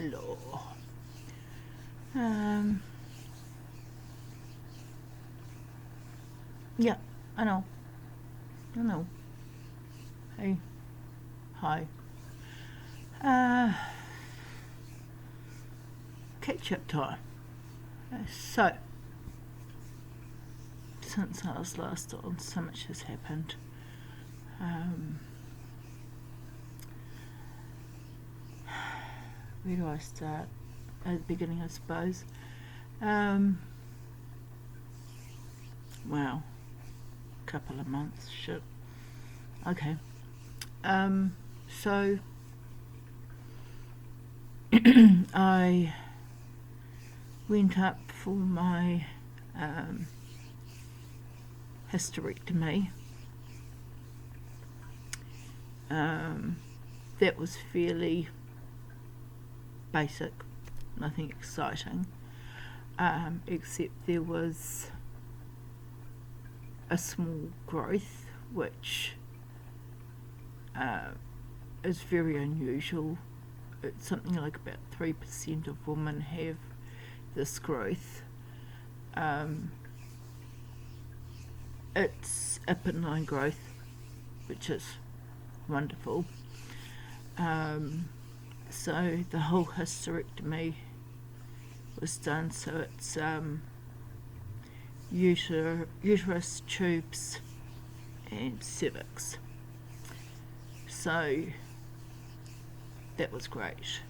Hello. Um, yeah, I know. I know. Hey, hi. Uh, Catch up time. So, since I was last on, so much has happened. Where do I start? At the beginning, I suppose. Wow, couple of months. Shit. Okay. So I went up for my hysterectomy. That was fairly basic, nothing exciting, except there was a small growth, which is very unusual. It's something like about 3% of women have this growth. It's a benign growth, which is wonderful. So the whole hysterectomy was done, so it's uterus, tubes and cervix. So that was great.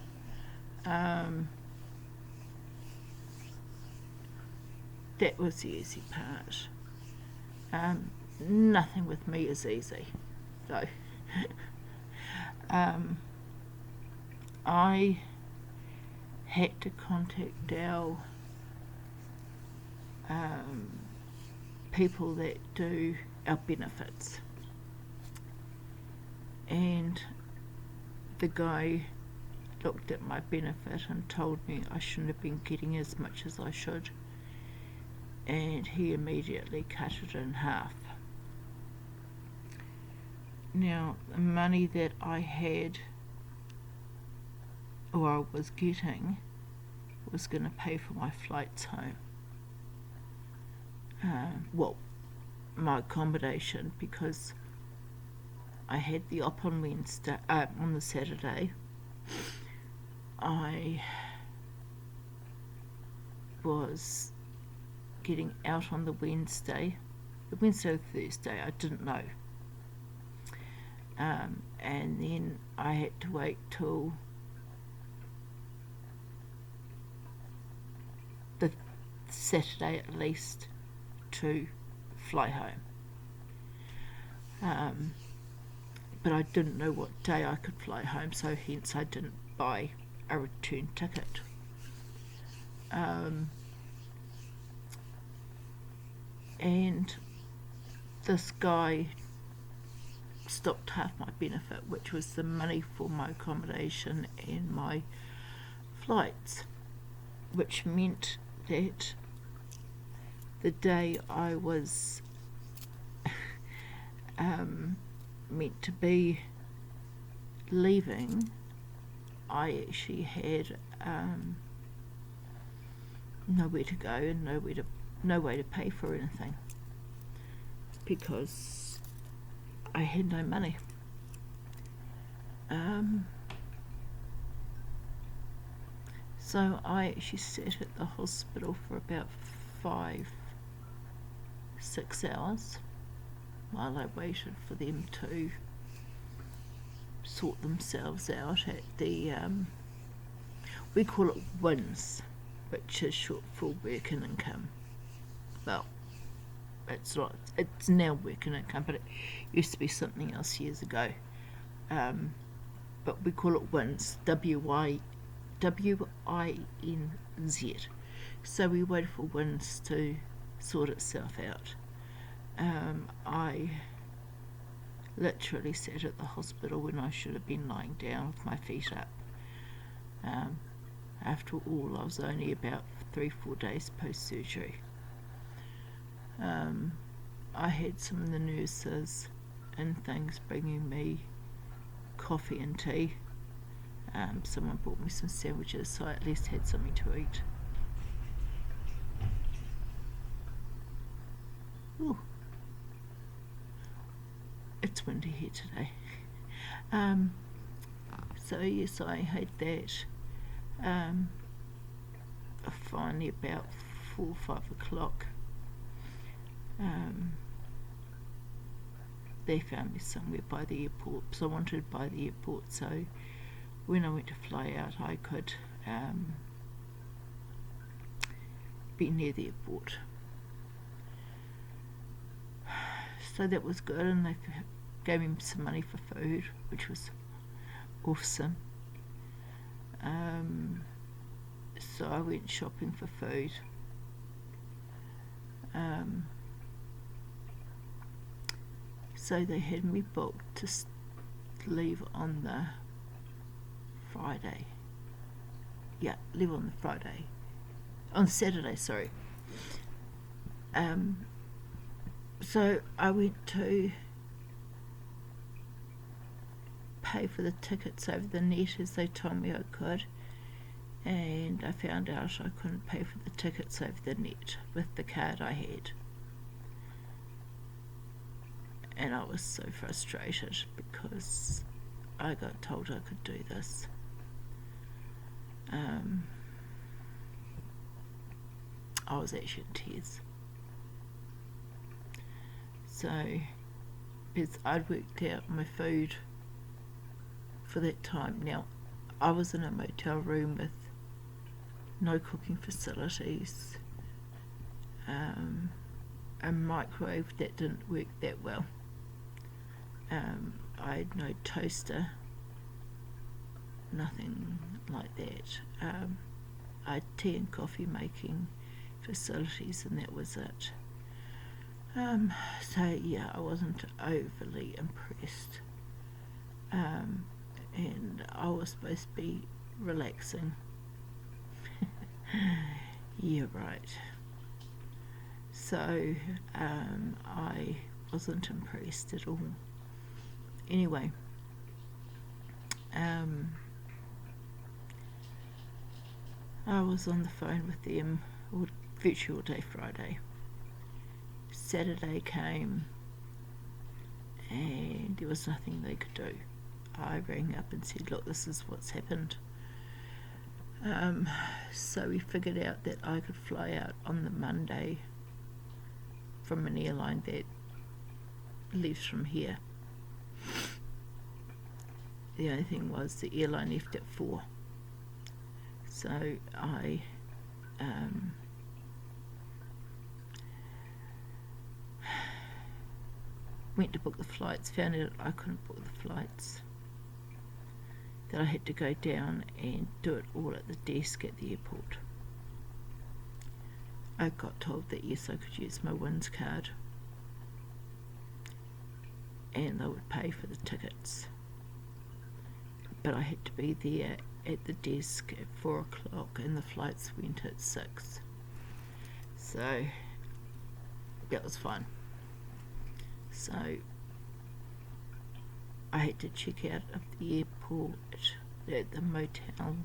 That was the easy part. Nothing with me is easy, though. I had to contact our people that do our benefits, and the guy looked at my benefit and told me I shouldn't have been getting as much as I should, and he immediately cut it in half. Now, the money that I had, or I was getting, was going to pay for my flights home. My accommodation, because I had the op on Wednesday, on the Saturday. I was getting out on the Wednesday or Thursday, I didn't know. And then I had to wait till the Saturday at least to fly home. But I didn't know what day I could fly home, so hence I didn't buy a return ticket. And this guy stopped half my benefit, which was the money for my accommodation and my flights, which meant that the day I was meant to be leaving, I actually had nowhere to go and no way to pay for anything, because I had no money. So I actually sat at the hospital for about 5-6 hours while I waited for them to sort themselves out at the we call it WINS, which is short for working income. Well, it's not, it's now working income, but it used to be something else years ago. But we call it WINS, W-I-N-Z. So we waited for WINS to sort itself out. I literally sat at the hospital when I should have been lying down with my feet up. After all, I was only about 3-4 days post-surgery. I had some of the nurses and things bringing me coffee and tea, Someone bought me some sandwiches, so I at least had something to eat. Ooh. It's windy here today. So yes, I had that. Finally about 4 or 5 o'clock, they found me somewhere by the airport, so I wanted by the airport, so when I went to fly out I could be near the airport. So that was good, and they gave me some money for food, which was awesome. So I went shopping for food. So they had me booked to leave on the Friday. Yeah, leave on the Friday. On Saturday, sorry. So I went to pay for the tickets over the net as they told me I could, and I found out I couldn't pay for the tickets over the net with the card I had, and I was so frustrated because I got told I could do this. I was actually in tears. So I'd worked out my food for that time. Now, I was in a motel room with no cooking facilities, a microwave that didn't work that well. I had no toaster, nothing like that. I had tea and coffee making facilities, and that was it. So yeah, I wasn't overly impressed. And I was supposed to be relaxing. Yeah, right. So I wasn't impressed at all. Anyway, I was on the phone with them virtual day Friday. Saturday came and there was nothing they could do. I rang up and said, look, this is what's happened. So we figured out that I could fly out on the Monday from an airline that leaves from here. The only thing was the airline left at 4. So I went to book the flights, found out I couldn't book the flights, that I had to go down and do it all at the desk at the airport. I got told that yes, I could use my WINZ card and they would pay for the tickets, but I had to be there at the desk at 4 o'clock and the flights went at 6, so that was fine. So I had to check out of the airport at the motel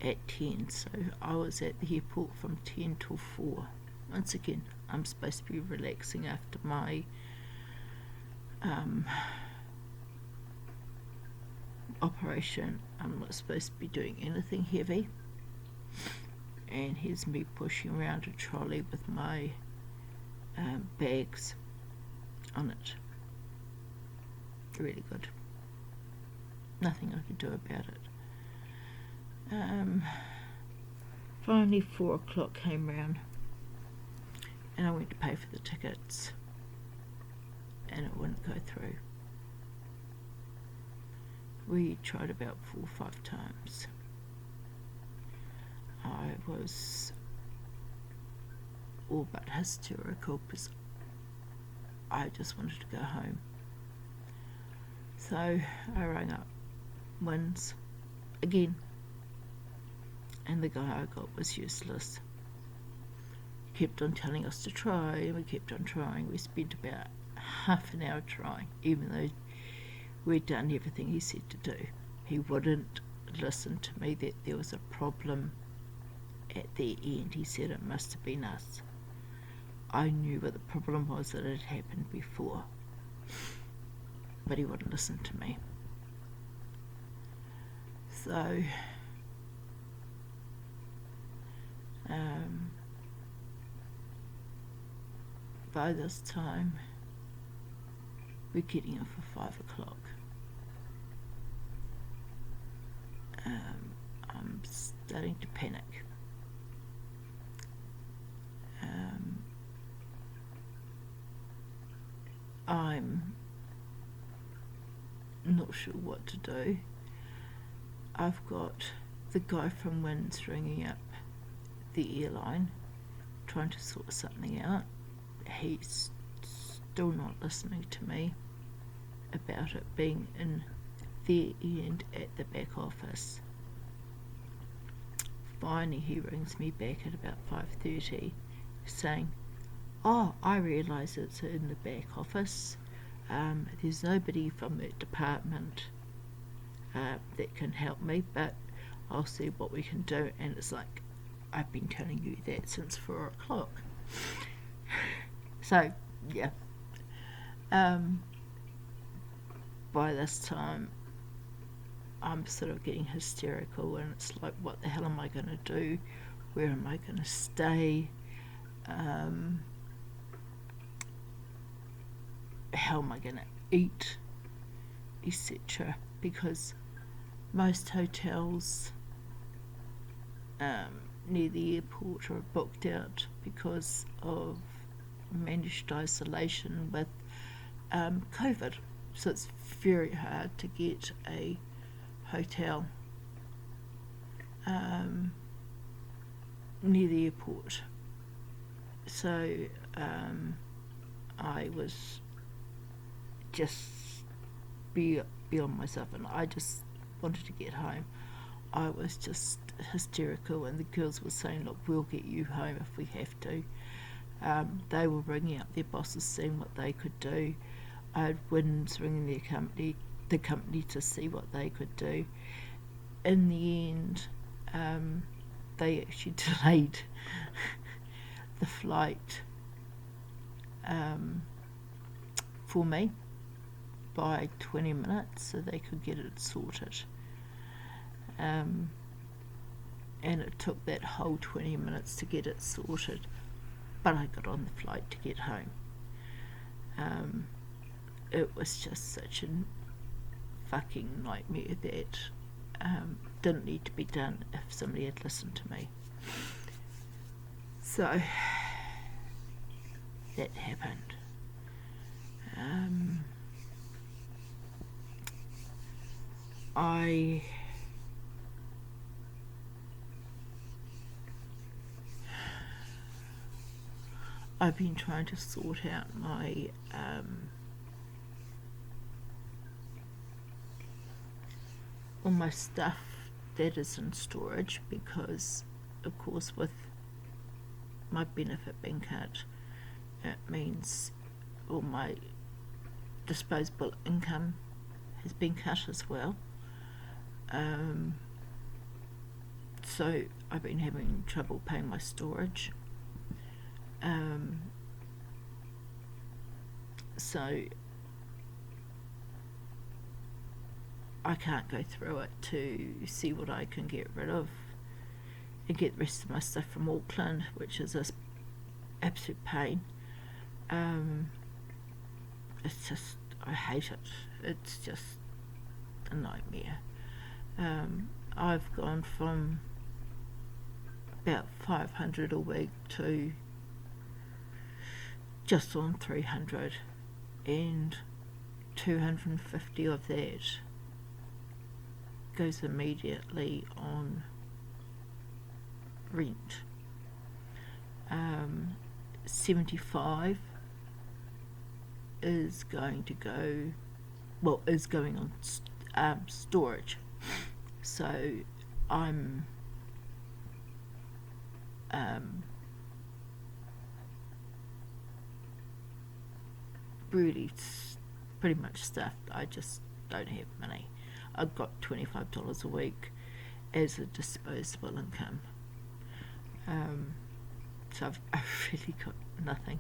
at 10, so I was at the airport from 10 till 4. Once again, I'm supposed to be relaxing after my operation. I'm not supposed to be doing anything heavy, and here's me pushing around a trolley with my bags on it. Really good. Nothing I could do about it. Finally 4 o'clock came round and I went to pay for the tickets and it wouldn't go through. We tried about 4 or 5 times. I was all but hysterical because I just wanted to go home. So I rang up WINZ again, and the guy I got was useless. He kept on telling us to try, and we kept on trying. We spent about half an hour trying, even though we'd done everything he said to do. He wouldn't listened to me that there was a problem at their end. He said it must have been us. I knew what the problem was, that it had happened before, but he wouldn't listen to me. So by this time we're getting up for 5 o'clock. I'm starting to panic. I'm not sure what to do. I've got the guy from Winds ringing up the airline, trying to sort something out. He's still not listening to me about it being in their end at the back office. Finally he rings me back at about 5:30 saying, "Oh, I realise it's in the back office. There's nobody from that department that can help me, but I'll see what we can do." And it's like, I've been telling you that since 4 o'clock. So, yeah. By this time, I'm sort of getting hysterical, and it's like, what the hell am I going to do? Where am I going to stay? How am I going to eat? Etc. Because most hotels near the airport are booked out because of managed isolation with COVID. So it's very hard to get a hotel near the airport. So I was just beyond myself, and I just wanted to get home. I was just hysterical, and the girls were saying, "Look, we'll get you home if we have to." They were ringing up their bosses, seeing what they could do. I had Winds ringing the company to see what they could do. In the end, they actually delayed the flight for me by 20 minutes so they could get it sorted. And it took that whole 20 minutes to get it sorted, but I got on the flight to get home. It was just such a fucking nightmare that didn't need to be done if somebody had listened to me. So that happened. I've been trying to sort out my all my stuff that is in storage, because of course with my benefit being cut, it means all my disposable income has been cut as well. So I've been having trouble paying my storage. So I can't go through it to see what I can get rid of and get the rest of my stuff from Auckland, which is an absolute pain. It's just, I hate it. It's just a nightmare. I've gone from about 500 a week to just on 300, and 250 of that goes immediately on rent. 75 is going to go, is going on storage. So I'm really pretty much stuffed. I just don't have money. I've got $25 a week as a disposable income. So I've really got nothing.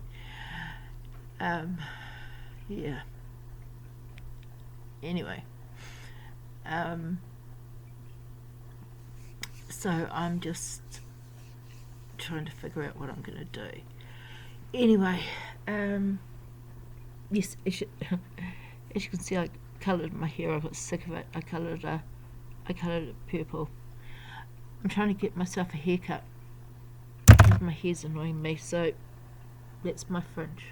Yeah. Anyway. So I'm just trying to figure out what I'm going to do. Anyway, yes, as you can see, I coloured my hair. I got sick of it. I coloured it purple. I'm trying to get myself a haircut. My hair's annoying me, so that's my fringe.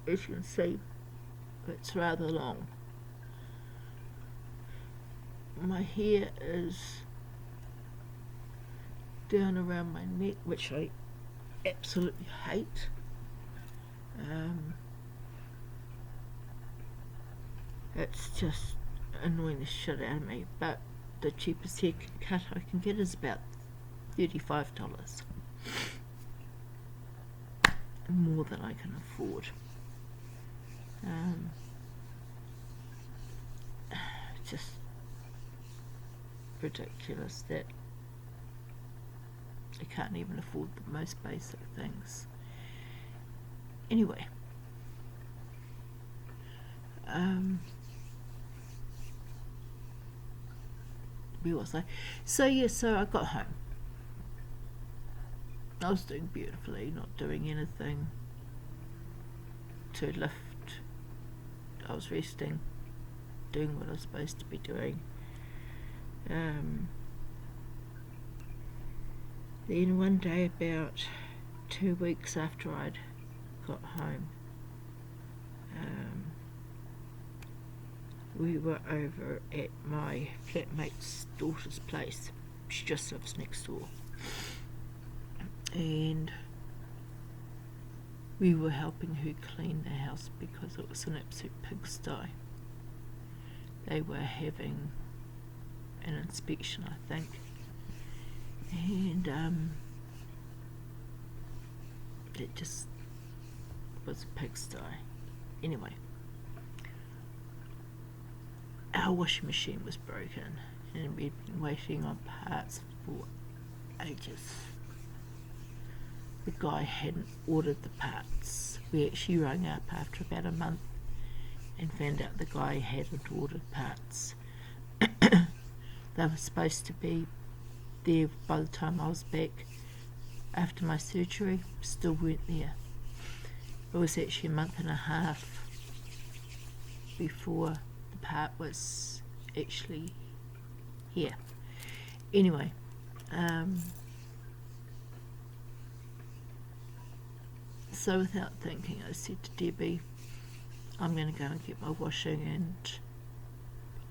As you can see, it's rather long. My hair is down around my neck, which I absolutely hate. It's just annoying the shit out of me, but the cheapest haircut I can get is about $35. More than I can afford. Just ridiculous that I can't even afford the most basic things. Anyway, where was I? So I got home. I was doing beautifully, not doing anything to lift. I was resting, doing what I was supposed to be doing. Then one day, about 2 weeks after I'd got home, we were over at my flatmate's daughter's place. She just lives next door. And we were helping her clean the house because it was an absolute pigsty. They were having an inspection, I think, and it just was a pigsty. Anyway, our washing machine was broken and we'd been waiting on parts for ages. The guy hadn't ordered the parts. We actually rang up after about a month and found out the guy hadn't ordered parts. They were supposed to be there by the time I was back after my surgery. Still weren't there. It was actually a month and a half before the part was actually here. Anyway, so without thinking, I said to Debbie, I'm going to go and get my washing and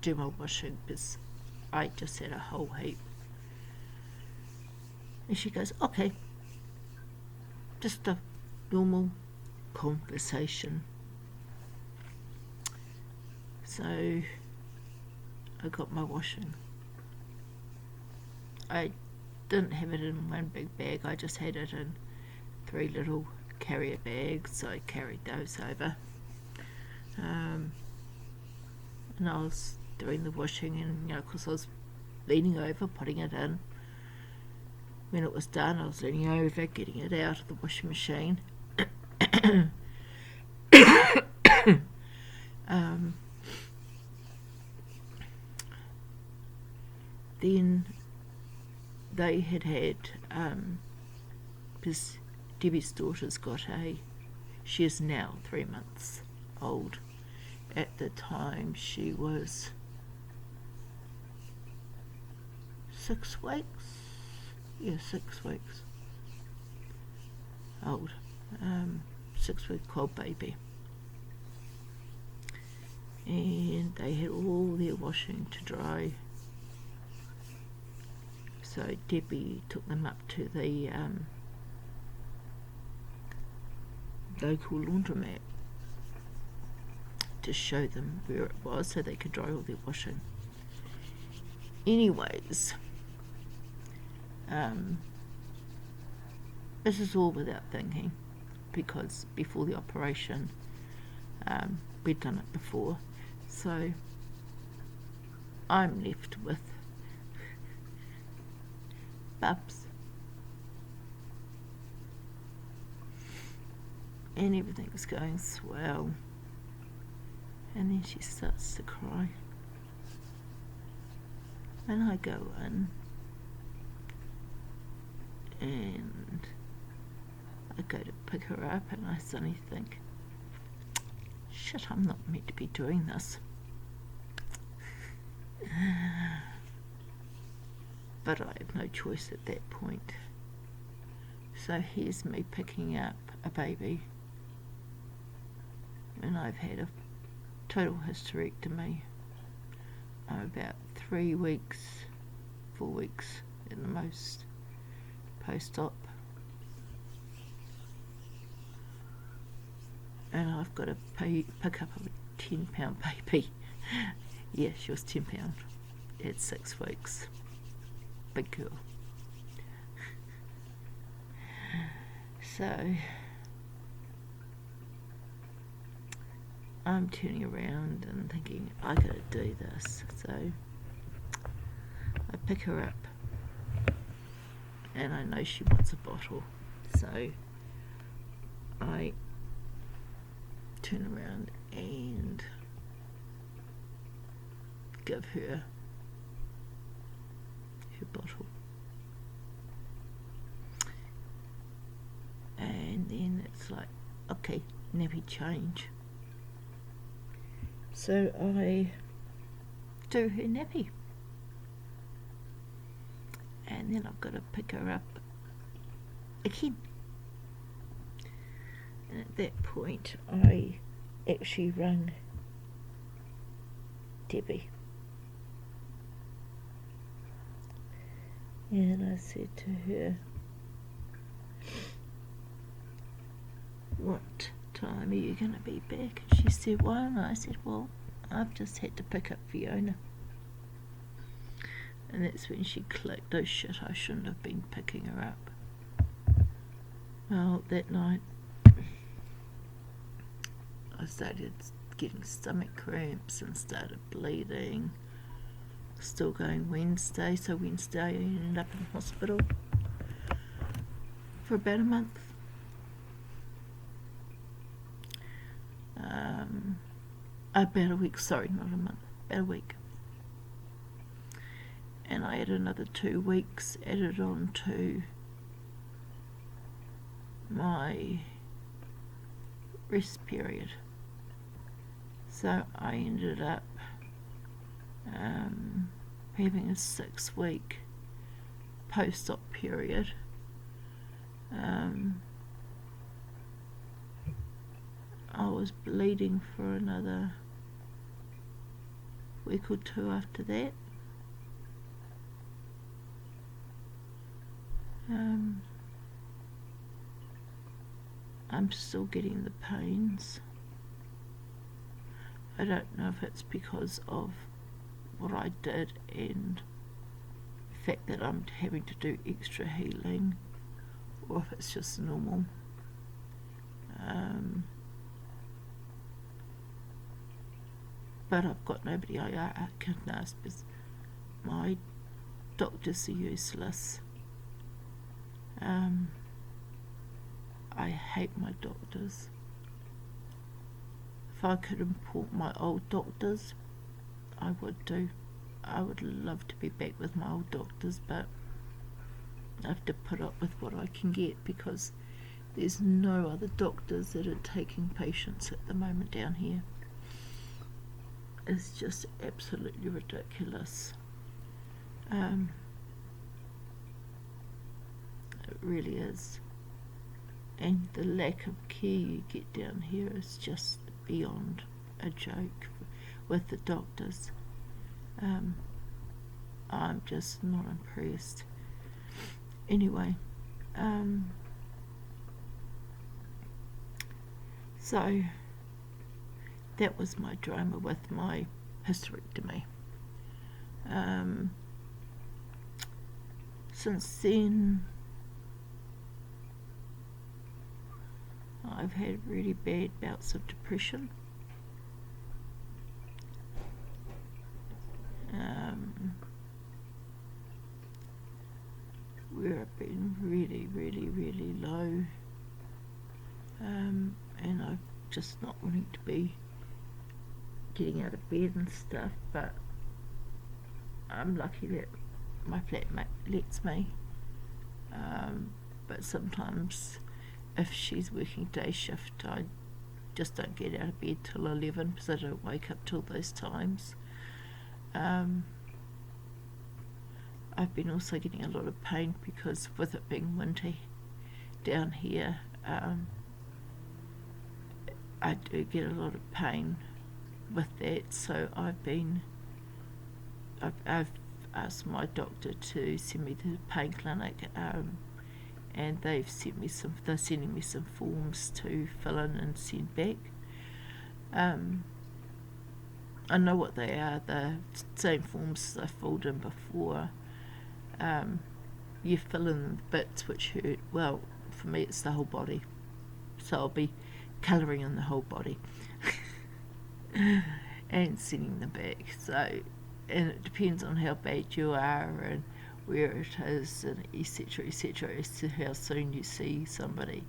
do my washing because I just had a whole heap. And she goes, okay, just a normal conversation. So I got my washing. I didn't have it in one big bag, I just had it in 3 little carrier bags, so I carried those over. And I was doing the washing, and because I was leaning over, putting it in. When it was done, I was leaning over, getting it out of the washing machine. Then they had because Debbie's daughter's she is now 3 months old. At the time she was 6 weeks. Yeah, 6 weeks old. 6-week-old baby. And they had all their washing to dry. So Debbie took them up to the local laundromat to show them where it was so they could dry all their washing. Anyways, this is all without thinking, because before the operation we'd done it before, so I'm left with Bubs. And everything's going swell. And then she starts to cry. And I go in. And I go to pick her up and I suddenly think, shit, I'm not meant to be doing this. But I have no choice at that point. So here's me picking up a baby when I've had a total hysterectomy. I'm about 3 weeks, 4 weeks at the most post-op. And I've got to pick up a £10 baby. Yeah, she was £10 at 6 weeks. Big girl. So I'm turning around and thinking, I gotta do this. So I pick her up and I know she wants a bottle. So I turn around and give her bottle. And then it's like, okay, nappy change. So I do her nappy. And then I've got to pick her up again. And at that point, I actually rang Debbie. And I said to her, what time are you going to be back? And she said, well, and I said, well, I've just had to pick up Fiona. And that's when she clicked, oh shit, I shouldn't have been picking her up. Well, that night, I started getting stomach cramps and started bleeding. Still going Wednesday, so Wednesday I ended up in hospital for about a month. About a week, sorry, not a month, about a week. And I had another 2 weeks added on to my rest period. So I ended up having a 6-week post-op period. I was bleeding for another week or 2 after that. I'm still getting the pains. I don't know if it's because of what I did and the fact that I'm having to do extra healing, or if it's just normal. But I've got nobody I can ask because my doctors are useless. I hate my doctors. If I could import my old doctors, I would do. I would love to be back with my old doctors, but I have to put up with what I can get because there's no other doctors that are taking patients at the moment down here. It's just absolutely ridiculous. It really is. And the lack of care you get down here is just beyond a joke with the doctors. I'm just not impressed. Anyway, so that was my drama with my hysterectomy. Since then, I've had really bad bouts of depression. really low, and I'm just not wanting to be getting out of bed and stuff, but I'm lucky that my flatmate lets me. But sometimes if she's working day shift, I just don't get out of bed till 11 because I don't wake up till those times. I've been also getting a lot of pain because with it being windy down here, I do get a lot of pain with that, so I've asked my doctor to send me to the pain clinic, and they're sending me some forms to fill in and send back. I know what they are, the same forms I filled in before. You fill in the bits which hurt. Well, for me it's the whole body, so I'll be colouring in the whole body and sending them back. So, and it depends on how bad you are and where it is, and etc, as to how soon you see somebody.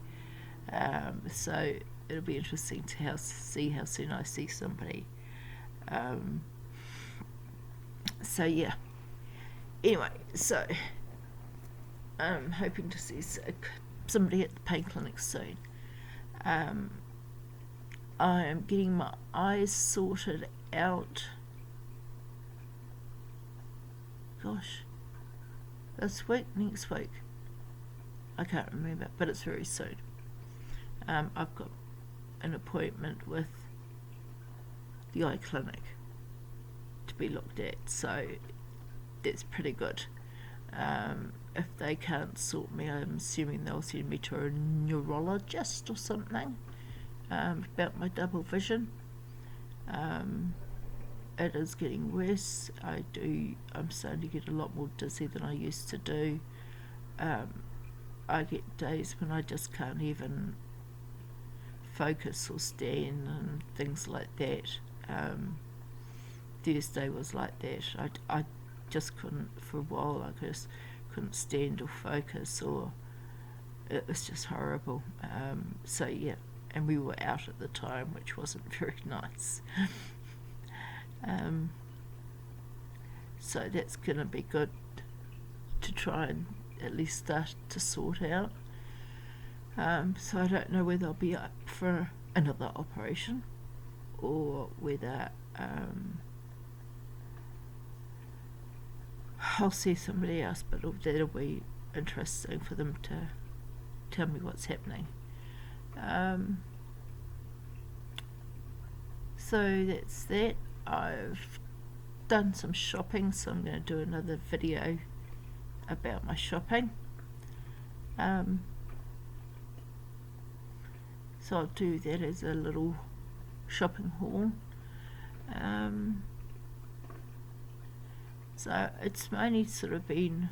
So it'll be interesting to see how soon I see somebody. So yeah. Anyway, so I'm hoping to see somebody at the pain clinic soon. I am getting my eyes sorted out. Gosh, this week, next week, I can't remember, but it's very soon. I've got an appointment with the eye clinic to be looked at, so that's pretty good. If they can't sort me, I'm assuming they'll send me to a neurologist or something about my double vision. It is getting worse. I'm starting to get a lot more dizzy than I used to do. I get days when I just can't even focus or stand and things like that. Thursday was like that. I just couldn't, for a while, I just couldn't stand or focus, or it was just horrible. So yeah, and we were out at the time, which wasn't very nice. So that's going to be good to try and at least start to sort out. So I don't know whether I'll be up for another operation or whether I'll see somebody else, but that'll be interesting for them to tell me what's happening. So that's that. I've done some shopping, so I'm going to do another video about my shopping. So I'll do that as a little shopping haul. So it's mainly sort of been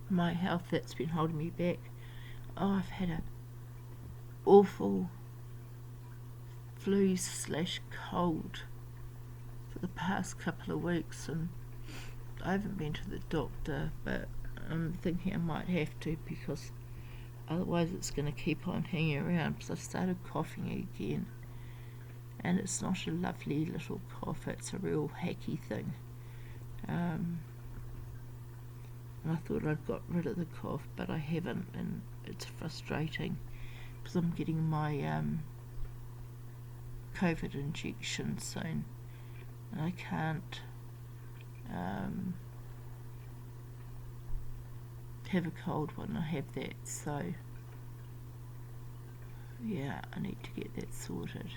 my health that's been holding me back. I've had an awful flu/cold for the past couple of weeks, and I haven't been to the doctor, but I'm thinking I might have to, because otherwise it's going to keep on hanging around, because I've started coughing again, and it's not a lovely little cough, it's a real hacky thing. And I thought I'd got rid of the cough, but I haven't, and it's frustrating because I'm getting my COVID injection soon, and I can't have a cold when I have that, so yeah, I need to get that sorted.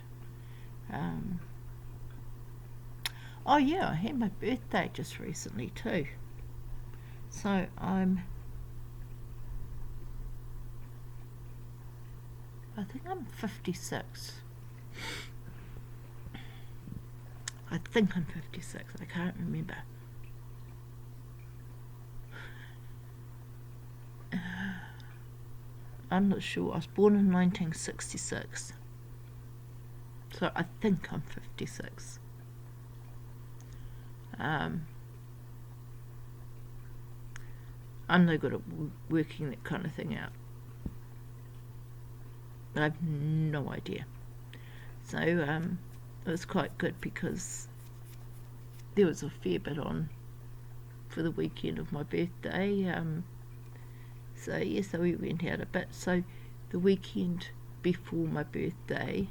Oh yeah, I had my birthday just recently too. So I think I'm 56. I think I'm 56, I can't remember. I'm not sure. I was born in 1966. So I think I'm 56. I'm no good at working that kind of thing out. I have no idea. So it was quite good because there was a fair bit on for the weekend of my birthday. So we went out a bit. So the weekend before my birthday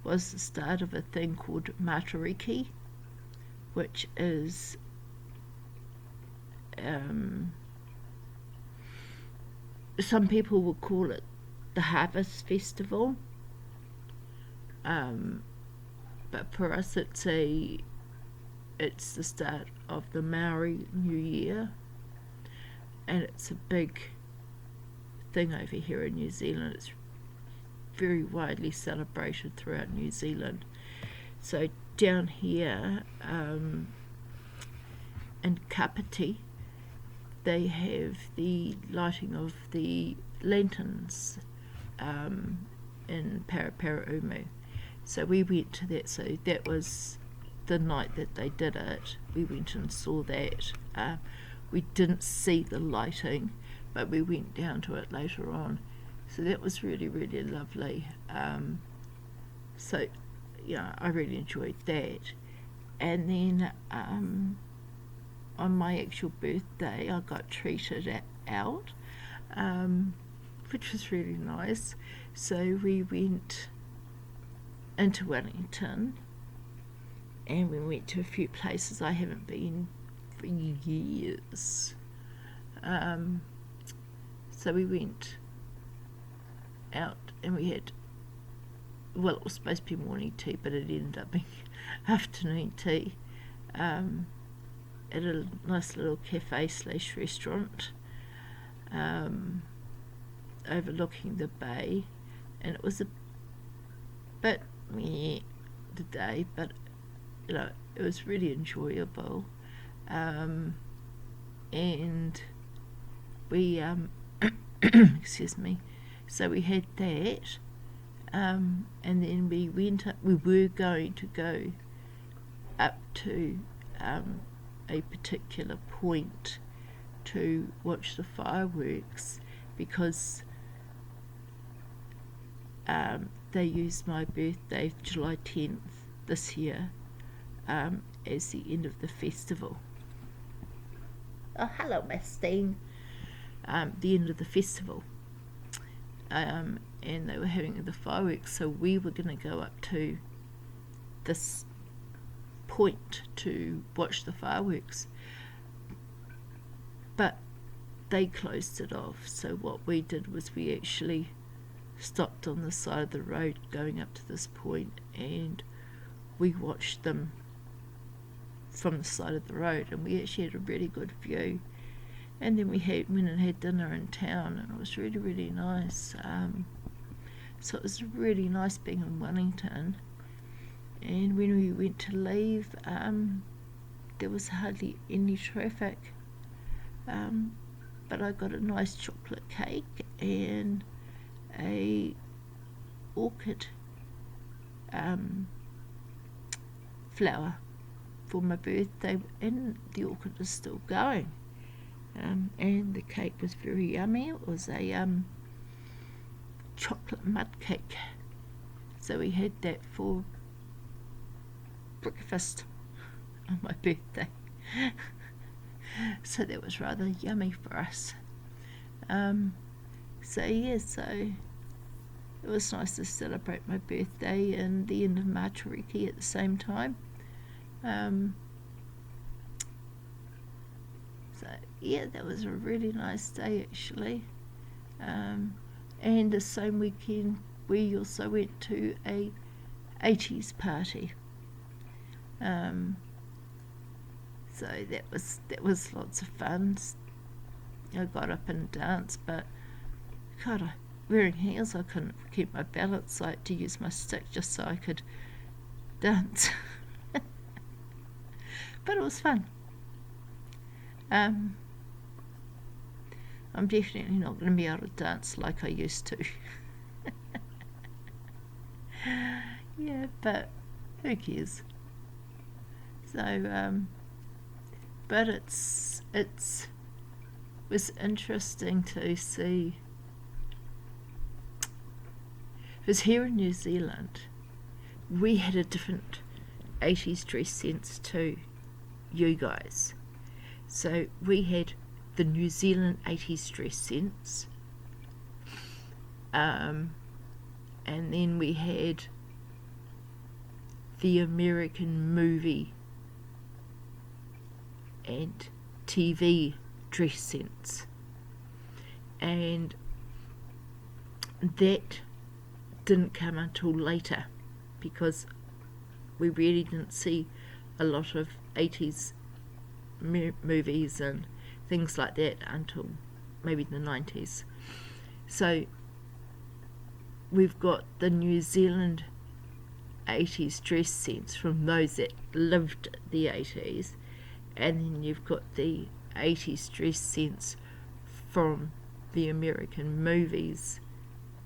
was the start of a thing called Matariki, which is some people will call it the Harvest Festival, but for us it's the start of the Maori New Year, and it's a big thing over here in New Zealand. It's very widely celebrated throughout New Zealand. So down here in Kapiti, they have the lighting of the lanterns in Paraparaumu. So we went to that. So that was the night that they did it. We went and saw that. We didn't see the lighting, but we went down to it later on. So that was really, really lovely. So yeah, I really enjoyed that. And then on my actual birthday, I got treated out, which was really nice. So we went into Wellington, and we went to a few places I haven't been for years. So we went out and we had, well, it was supposed to be morning tea, but it ended up being afternoon tea at a nice little cafe / restaurant overlooking the bay, and it was a bit meh the day, but you know, it was really enjoyable. And we excuse me, so we had that, and then we were going to go up to a particular point to watch the fireworks, because they used my birthday, July 10th this year, as the end of the festival. Oh, hello, Mastine. The end of the festival. And they were having the fireworks, so we were going to go up to this point to watch the fireworks, but they closed it off. So what we did was we actually stopped on the side of the road going up to this point, and we watched them from the side of the road, and we actually had a really good view. And then we went and had dinner in town, and it was really, really nice. So it was really nice being in Wellington. And when we went to leave, there was hardly any traffic. But I got a nice chocolate cake and a orchid flower for my birthday, and the orchid is still going. And the cake was very yummy. It was a chocolate mud cake. So we had that for breakfast on my birthday. So that was rather yummy for us. So it was nice to celebrate my birthday and the end of Matariki at the same time. So yeah, that was a really nice day actually. And the same weekend we also went to a 80s party. So that was lots of fun. I got up and danced, but God, wearing heels, I couldn't keep my balance, so I had to use my stick just so I could dance. But it was fun. I'm definitely not going to be able to dance like I used to. Yeah, but who cares? So, but it was interesting to see Because here in New Zealand, we had a different 80s dress sense to you guys. So we had the New Zealand 80s dress sense, and then we had the American movie and TV dress sense, and that didn't come until later, because we really didn't see a lot of 80s movies and things like that until maybe the 90s. So we've got the New Zealand 80s dress sense from those that lived the 80s, and then you've got the 80s dress sense from the American movies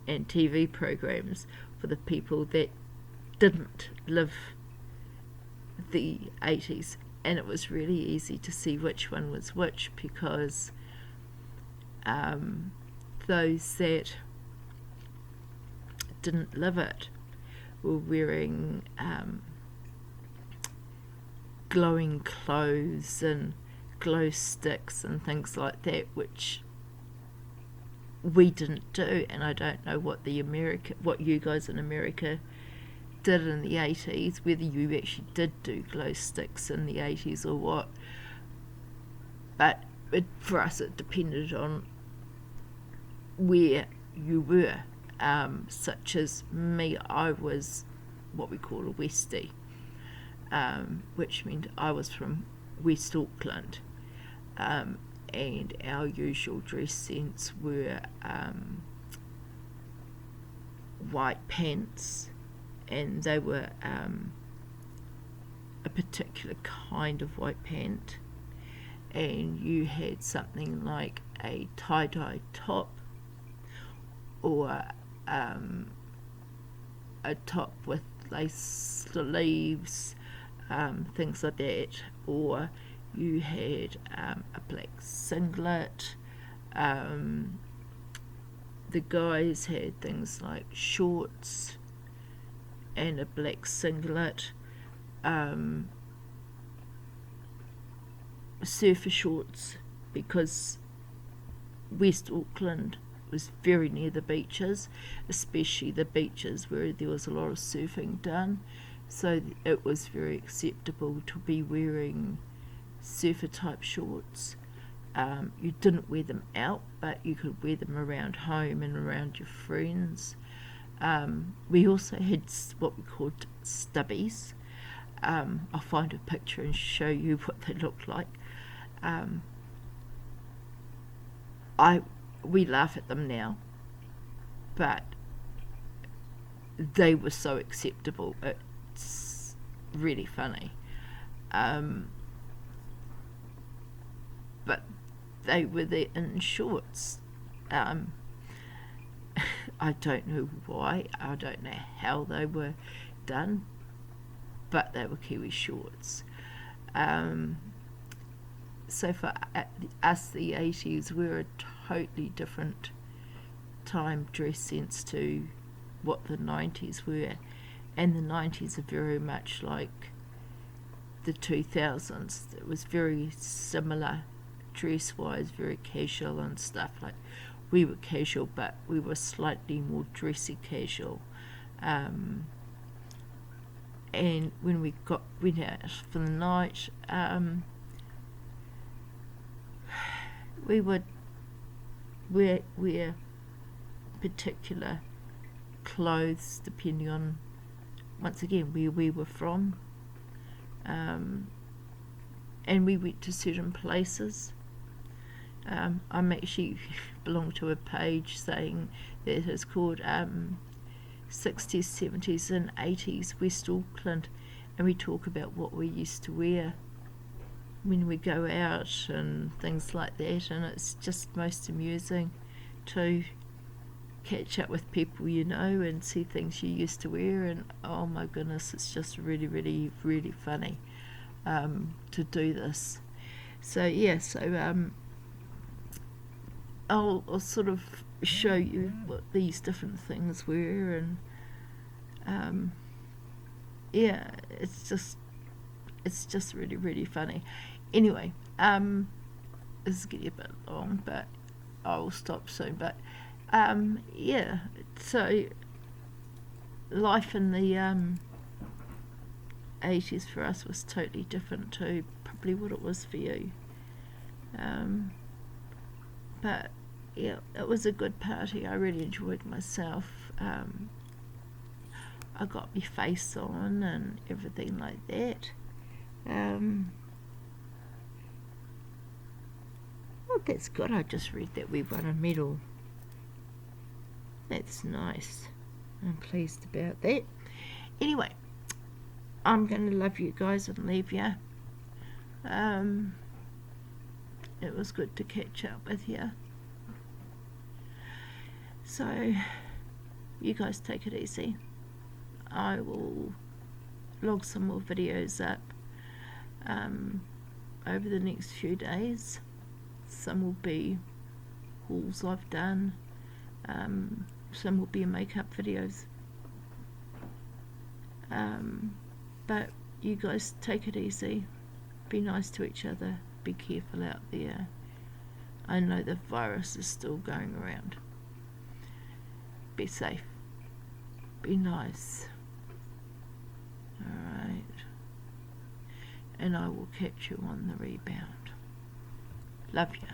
and TV programs for the people that didn't live the 80s. And it was really easy to see which one was which, because those that didn't live it were wearing glowing clothes and glow sticks and things like that, which we didn't do. And I don't know what you guys in America did in the 80s, whether you actually did do glow sticks in the 80s or what, but for us it depended on where you were. Such as me, I was what we call a Westie, which meant I was from West Auckland, and our usual dress sense were white pants, and they were a particular kind of white pant, and you had something like a tie-dye top, or a top with lace sleeves, things like that, or you had a black singlet. The guys had things like shorts and a black singlet, surfer shorts, because West Auckland was very near the beaches, especially the beaches where there was a lot of surfing done, so it was very acceptable to be wearing surfer type shorts. You didn't wear them out, but you could wear them around home and around your friends. We also had what we called stubbies. I'll find a picture and show you what they looked like. We laugh at them now, but they were so acceptable. It's really funny. But they were there in shorts. I don't know why, I don't know how they were done, but they were Kiwi shorts. So for us, the 80s were a totally different time dress sense to what the 90s were, and the 90s are very much like the 2000s. It was very similar dress-wise, very casual and stuff. Like, we were casual, but we were slightly more dressy casual. And when we went out for the night, we would wear particular clothes depending on, once again, where we were from. And we went to certain places. I'm actually belong to a page saying that it's called 60s, 70s and 80s West Auckland, and we talk about what we used to wear when we go out and things like that, and it's just most amusing to catch up with people you know and see things you used to wear, and oh my goodness, it's just really, really, really funny to do this. So yeah, I'll sort of show you what these different things were, and Yeah, it's just really, really funny. Anyway, this is getting a bit long, but I will stop soon. But yeah, so life in the 80s for us was totally different to probably what it was for you. But yeah, it was a good party. I really enjoyed myself. I got my face on and everything like that. Well, that's good. I just read that we won a medal. That's nice. I'm pleased about that. Anyway, I'm going to love you guys and leave you. It was good to catch up with you. So, you guys take it easy. I will log some more videos up over the next few days. Some will be hauls I've done. Some will be makeup videos. But you guys take it easy. Be nice to each other. Be careful out there. I know the virus is still going around. Be safe. Be nice. Alright. And I will catch you on the rebound. Love you.